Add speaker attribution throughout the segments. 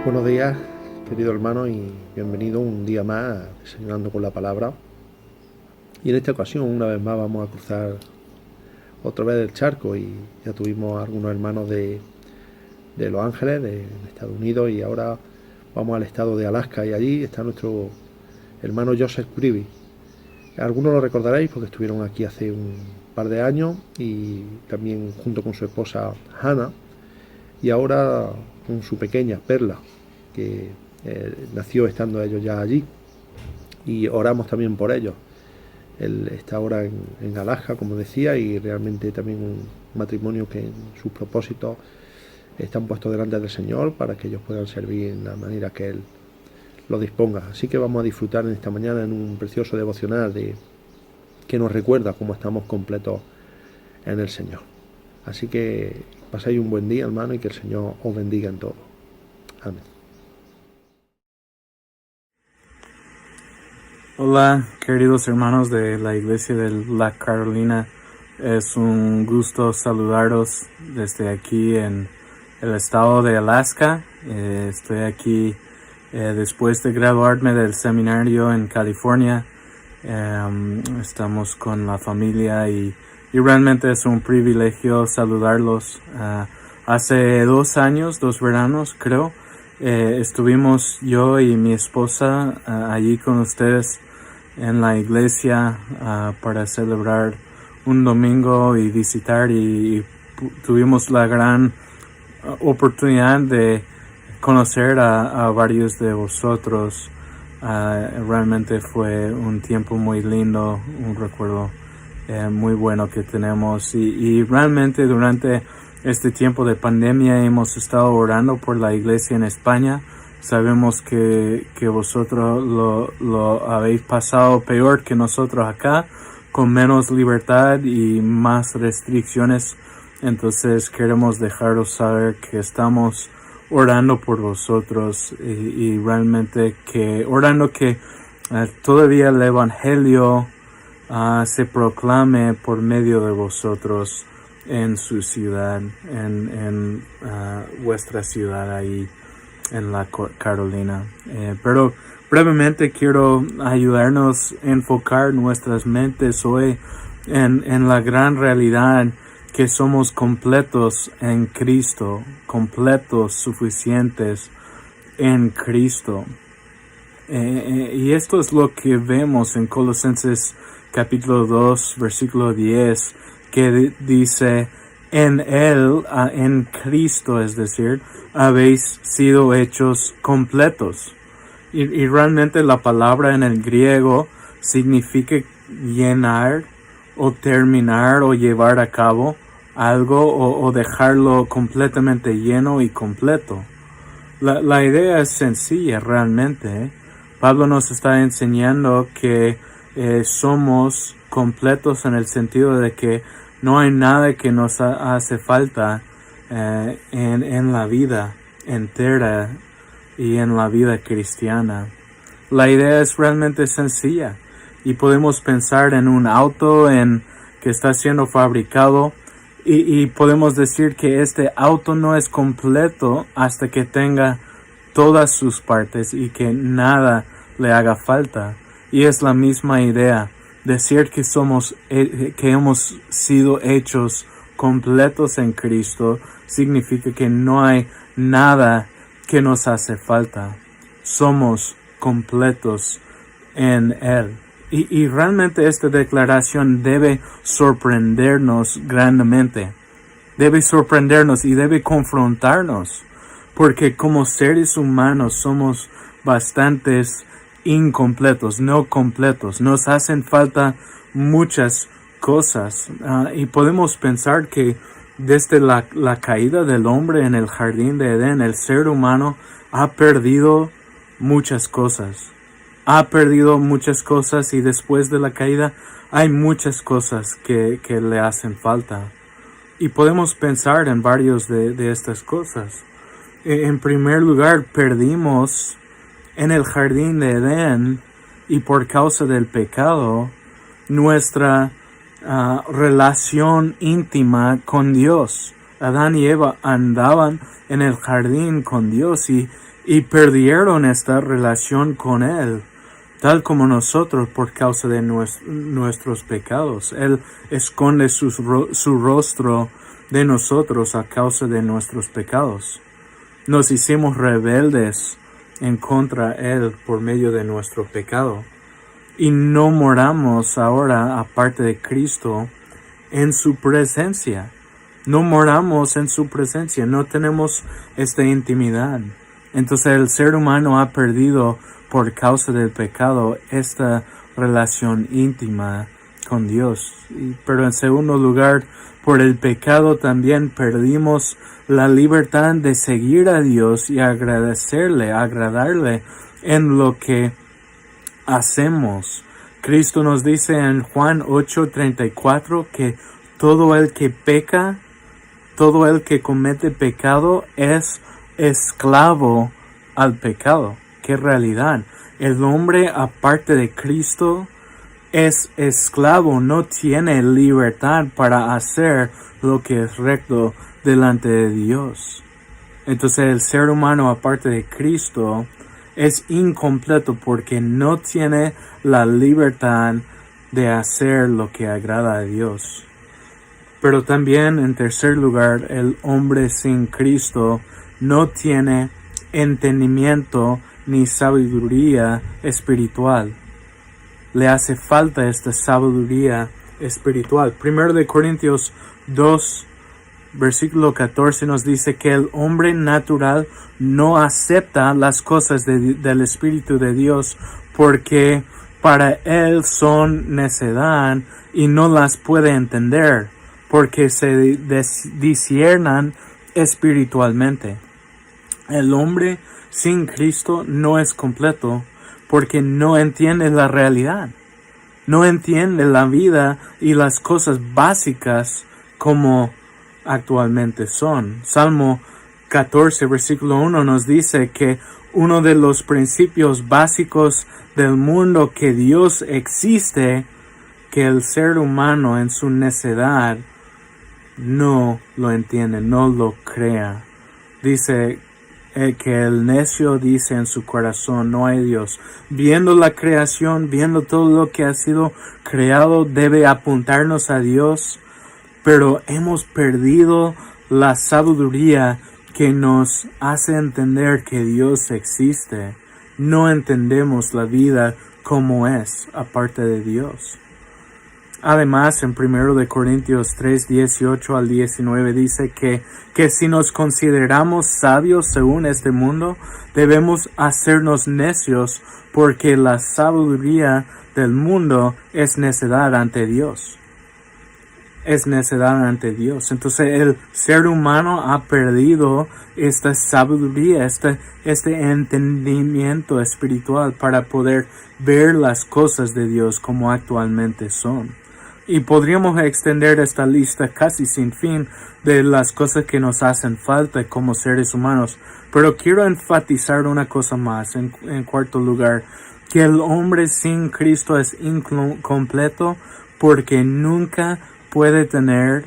Speaker 1: Buenos días, querido hermano, y bienvenido un día más Desayunando con la Palabra. Y en esta ocasión, una vez más, vamos a cruzar otra vez el charco y ya tuvimos algunos hermanos de Los Ángeles, de Estados Unidos, y ahora vamos al estado de Alaska y allí está nuestro hermano Joseph Creevy. Algunos lo recordaréis porque estuvieron aquí hace un par de años y también junto con su esposa Hannah y ahora con su pequeña Perla, que nació estando ellos ya allí, y oramos también por ellos. Él está ahora en Alaska, como decía, y realmente también un matrimonio que en sus propósitos están puestos delante del Señor para que ellos puedan servir en la manera que Él lo disponga. Así que vamos a disfrutar en esta mañana en un precioso devocional que nos recuerda cómo estamos completos en el Señor. Así que paséis un buen día, hermano, y que el Señor os bendiga en todo. Amén.
Speaker 2: Hola, queridos hermanos de la iglesia de La Carolina. Es un gusto saludaros desde aquí en el estado de Alaska. Estoy aquí después de graduarme del seminario en California. Estamos con la familia y realmente es un privilegio saludarlos. Hace 2 años, 2 veranos creo, estuvimos yo y mi esposa allí con ustedes en la iglesia para celebrar un domingo y visitar y tuvimos la gran oportunidad de conocer a varios de vosotros. Realmente fue un tiempo muy lindo, un recuerdo muy bueno que tenemos y realmente durante este tiempo de pandemia hemos estado orando por la iglesia en España. Sabemos que vosotros lo habéis pasado peor que nosotros acá, con menos libertad y más restricciones. Entonces queremos dejaros saber que estamos orando por vosotros y realmente orando que todavía el evangelio se proclame por medio de vosotros en su ciudad, en vuestra ciudad ahí en la Carolina. Pero brevemente quiero ayudarnos a enfocar nuestras mentes hoy en la gran realidad que somos completos en Cristo, completos, suficientes en Cristo. Y esto es lo que vemos en Colosenses capítulo 2, versículo 10, que dice: en Él, en Cristo, es decir, habéis sido hechos completos. Y realmente la palabra en el griego significa llenar o terminar o llevar a cabo algo o dejarlo completamente lleno y completo. La idea es sencilla realmente. Pablo nos está enseñando que somos completos en el sentido de que no hay nada que nos hace falta en la vida entera y en la vida cristiana. La idea es realmente sencilla y podemos pensar en un auto que está siendo fabricado y podemos decir que este auto no es completo hasta que tenga todas sus partes y que nada le haga falta. Y es la misma idea. Decir que que hemos sido hechos completos en Cristo significa que no hay nada que nos hace falta. Somos completos en Él. Y realmente esta declaración debe sorprendernos grandemente. Debe sorprendernos y debe confrontarnos. Porque como seres humanos somos bastantes incompletos, no completos. Nos hacen falta muchas cosas. Y podemos pensar que desde la caída del hombre en el jardín de Edén, el ser humano ha perdido muchas cosas. Ha perdido muchas cosas y después de la caída hay muchas cosas que le hacen falta. Y podemos pensar en varios de estas cosas. En primer lugar, perdimos en el jardín de Edén y por causa del pecado nuestra relación íntima con Dios. Adán y Eva andaban en el jardín con Dios y y perdieron esta relación con Él, tal como nosotros por causa de nuestros pecados. Él esconde su rostro de nosotros a causa de nuestros pecados. Nos hicimos rebeldes en contra de Él por medio de nuestro pecado. Y no moramos ahora, aparte de Cristo, en su presencia. No moramos en su presencia, no tenemos esta intimidad. Entonces el ser humano ha perdido por causa del pecado esta relación íntima con Dios. Pero en segundo lugar, por el pecado también perdimos la libertad de seguir a Dios y agradarle en lo que hacemos. Cristo nos dice en Juan 8:34 que todo el que peca, todo el que comete pecado es esclavo al pecado. ¡Qué realidad! El hombre aparte de Cristo es esclavo, no tiene libertad para hacer lo que es recto delante de Dios. Entonces el ser humano aparte de Cristo es incompleto porque no tiene la libertad de hacer lo que agrada a Dios. Pero también, en tercer lugar, el hombre sin Cristo no tiene entendimiento ni sabiduría espiritual. Le hace falta esta sabiduría espiritual. 1 Corintios 2, versículo 14 nos dice que el hombre natural no acepta las cosas del Espíritu de Dios porque para él son necedad y no las puede entender porque se disciernan espiritualmente. El hombre sin Cristo no es completo porque no entiende la realidad, no entiende la vida y las cosas básicas como actualmente son. Salmo 14, versículo 1 nos dice que uno de los principios básicos del mundo que Dios existe, que el ser humano en su necedad no lo entiende, no lo crea. Dice que el necio dice en su corazón, no hay Dios. Viendo la creación, viendo todo lo que ha sido creado, debe apuntarnos a Dios, pero hemos perdido la sabiduría que nos hace entender que Dios existe. No entendemos la vida como es, aparte de Dios. Además, en 1 Corintios 3, 18 al 19 dice que si nos consideramos sabios según este mundo, debemos hacernos necios porque la sabiduría del mundo es necedad ante Dios. Es necedad ante Dios. Entonces el ser humano ha perdido esta sabiduría, este entendimiento espiritual para poder ver las cosas de Dios como actualmente son. Y podríamos extender esta lista casi sin fin de las cosas que nos hacen falta como seres humanos. Pero quiero enfatizar una cosa más en cuarto lugar, que el hombre sin Cristo es incompleto porque nunca puede tener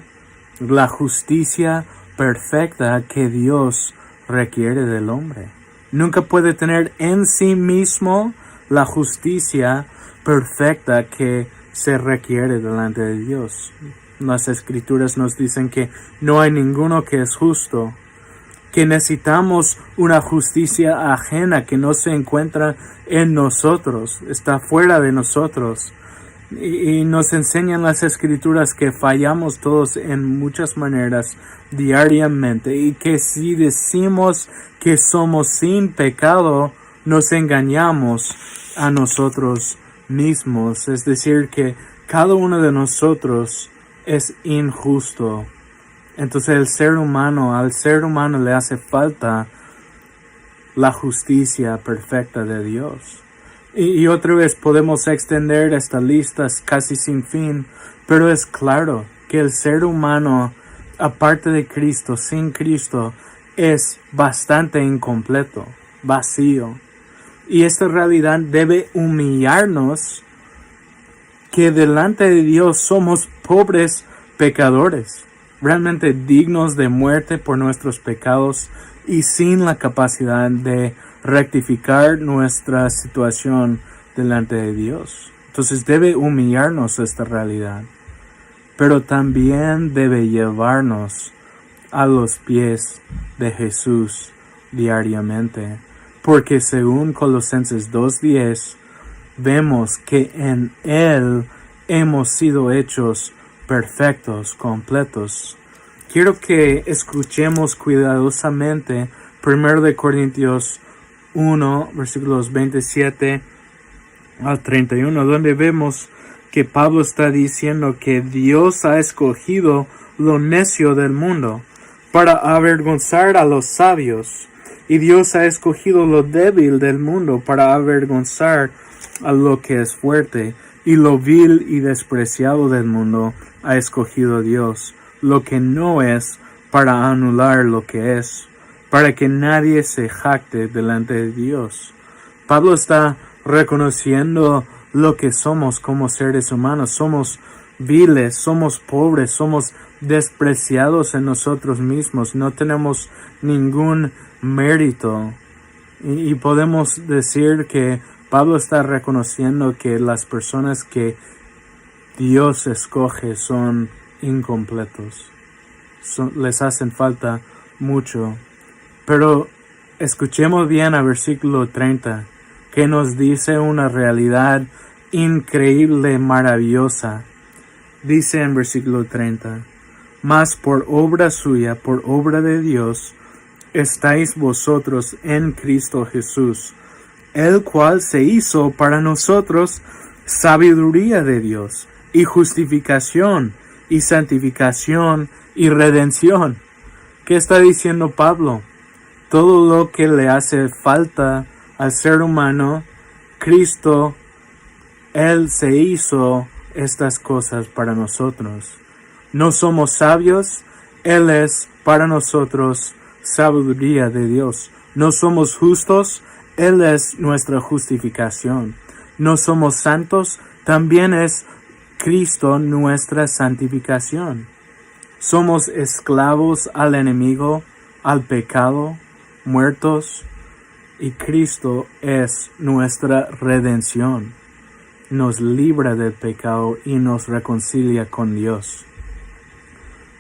Speaker 2: la justicia perfecta que Dios requiere del hombre. Nunca puede tener en sí mismo la justicia perfecta que se requiere delante de Dios. Las escrituras nos dicen que no hay ninguno que es justo, que necesitamos una justicia ajena que no se encuentra en nosotros, está fuera de nosotros. Y nos enseñan las escrituras que fallamos todos en muchas maneras diariamente y que si decimos que somos sin pecado, nos engañamos a nosotros mismos. Es decir, que cada uno de nosotros es injusto. Entonces al ser humano le hace falta la justicia perfecta de Dios. Y otra vez podemos extender esta lista casi sin fin, pero es claro que el ser humano, aparte de Cristo, sin Cristo, es bastante incompleto, vacío. Y esta realidad debe humillarnos que delante de Dios somos pobres pecadores. realmente dignos de muerte por nuestros pecados y sin la capacidad de rectificar nuestra situación delante de Dios. Entonces debe humillarnos esta realidad, pero también debe llevarnos a los pies de Jesús diariamente, porque según Colosenses 2:10 vemos que en Él hemos sido hechos perfectos, completos. Quiero que escuchemos cuidadosamente 1 de Corintios 1, versículos 27 al 31, donde vemos que Pablo está diciendo que Dios ha escogido lo necio del mundo para avergonzar a los sabios, y Dios ha escogido lo débil del mundo para avergonzar a lo que es fuerte, y lo vil y despreciado del mundo ha escogido Dios, lo que no es, para anular lo que es, para que nadie se jacte delante de Dios. Pablo está reconociendo lo que somos como seres humanos. Somos viles, somos pobres, somos despreciados en nosotros mismos, no tenemos ningún mérito. Y podemos decir que Pablo está reconociendo que las personas que Dios escoge son incompletos, les hacen falta mucho. Pero escuchemos bien a versículo 30, que nos dice una realidad increíble, maravillosa. Dice en versículo 30, mas por obra suya, por obra de Dios, estáis vosotros en Cristo Jesús, el cual se hizo para nosotros sabiduría de Dios, y justificación, y santificación, y redención. ¿Qué está diciendo Pablo? Todo lo que le hace falta al ser humano, Cristo, Él se hizo estas cosas para nosotros. No somos sabios, Él es para nosotros sabiduría de Dios. No somos justos, Él es nuestra justificación. No somos santos, también es Cristo nuestra santificación. Somos esclavos al enemigo, al pecado, muertos, y Cristo es nuestra redención. Nos libra del pecado y nos reconcilia con Dios.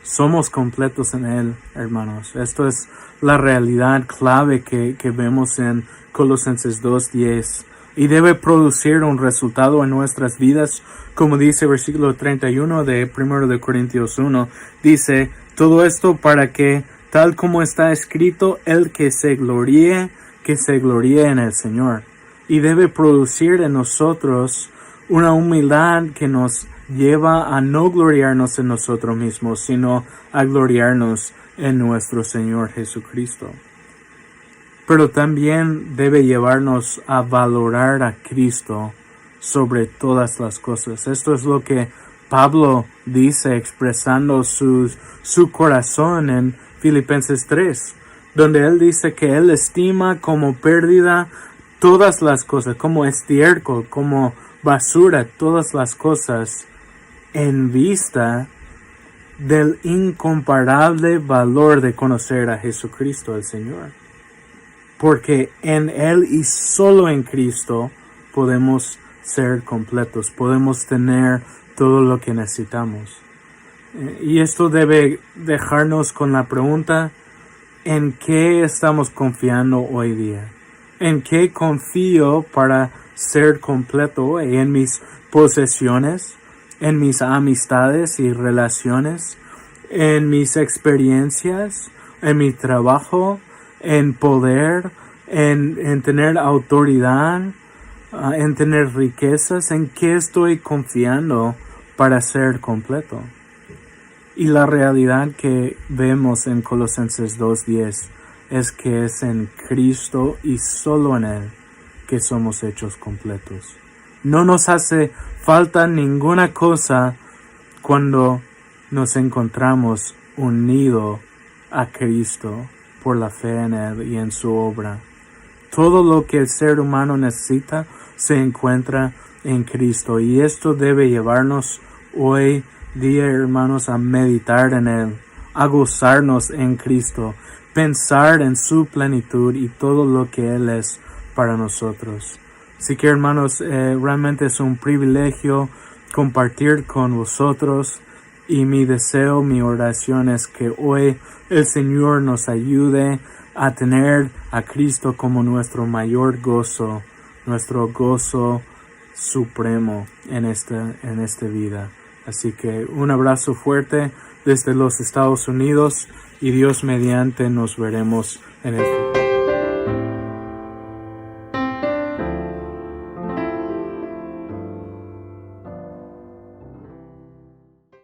Speaker 2: Somos completos en Él, hermanos. Esto es la realidad clave que vemos en Colosenses 2:10. Y debe producir un resultado en nuestras vidas, como dice versículo 31 de 1 de Corintios 1. Dice, todo esto para que, tal como está escrito, el que se gloríe en el Señor. Y debe producir en nosotros una humildad que nos lleva a no gloriarnos en nosotros mismos, sino a gloriarnos en nuestro Señor Jesucristo. Pero también debe llevarnos a valorar a Cristo sobre todas las cosas. Esto es lo que Pablo dice expresando su corazón en Filipenses 3, donde él dice que él estima como pérdida todas las cosas, como estiércol, como basura, todas las cosas, en vista del incomparable valor de conocer a Jesucristo el Señor. Porque en Él y solo en Cristo podemos ser completos, podemos tener todo lo que necesitamos. Y esto debe dejarnos con la pregunta, ¿en qué estamos confiando hoy día? ¿En qué confío para ser completo hoy? ¿En mis posesiones? ¿En mis amistades y relaciones? ¿En mis experiencias? ¿En mi trabajo? ¿En poder? ¿En tener autoridad? ¿En tener riquezas? ¿En qué estoy confiando para ser completo? Y la realidad que vemos en Colosenses 2:10 es que es en Cristo y solo en Él que somos hechos completos. No nos hace falta ninguna cosa cuando nos encontramos unidos a Cristo por la fe en Él y en su obra. Todo lo que el ser humano necesita se encuentra en Cristo, y esto debe llevarnos hoy día, hermanos, a meditar en Él, a gozarnos en Cristo, pensar en su plenitud y todo lo que Él es para nosotros. Así que, hermanos, realmente es un privilegio compartir con vosotros, y mi deseo, mi oración es que hoy el Señor nos ayude a tener a Cristo como nuestro mayor gozo, nuestro gozo supremo en esta vida. Así que un abrazo fuerte desde los Estados Unidos, y Dios mediante nos veremos en el futuro.